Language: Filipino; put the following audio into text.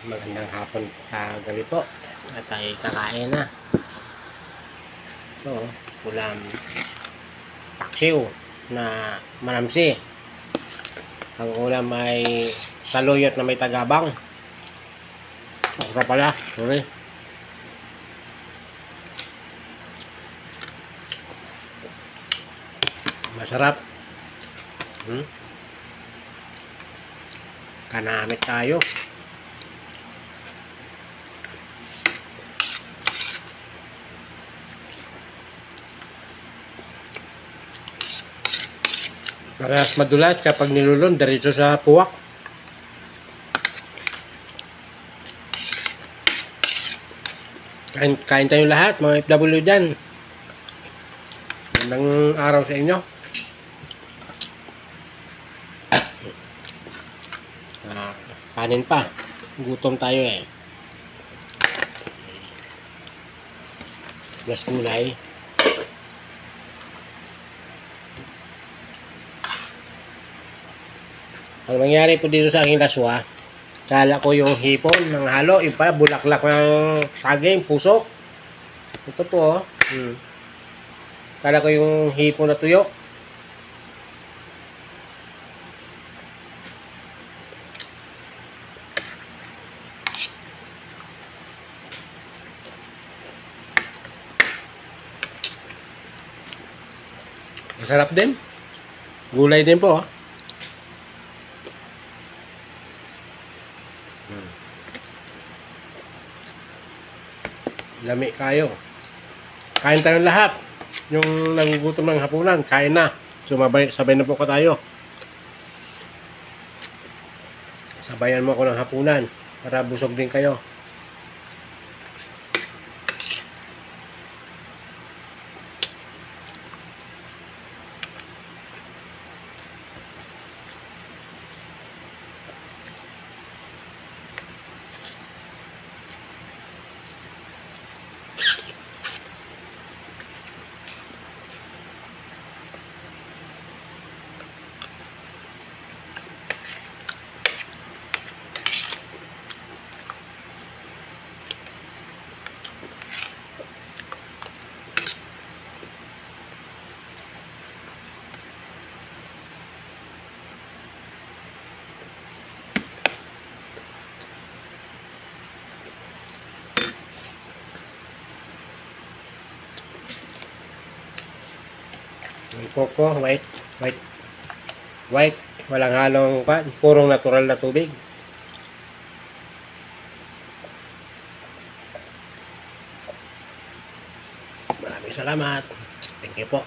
Magandang hapon, gabi po. At tayo kakain na. Ito, ulam paksiw na manamsi. Ang ulam ay saluyot na may tagabang. Okra pala, sorry. Masarap. Kanamit tayo. Parehas madulas kapag nilulon, diretso sa puwak. Kain tayong lahat, mga FW dyan. Magandang araw sa inyo. Kanin pa. Gutom tayo eh. Mas gulay. Ang nangyari po dito sa aking laswa, kala ko yung hipon ng halo, yung pala bulaklak ng saging, puso. Ito po, kala ko yung hipon na tuyo. Masarap din. Gulay din po. Lami kayo. Kain tayo lahat. Yung nagugutom ng hapunan, kain na. Sabay na po ko tayo. Sabayan mo ako ng hapunan para busog din kayo. Yung coco, white. Walang halong purong natural na tubig. Maraming salamat. Thank you po.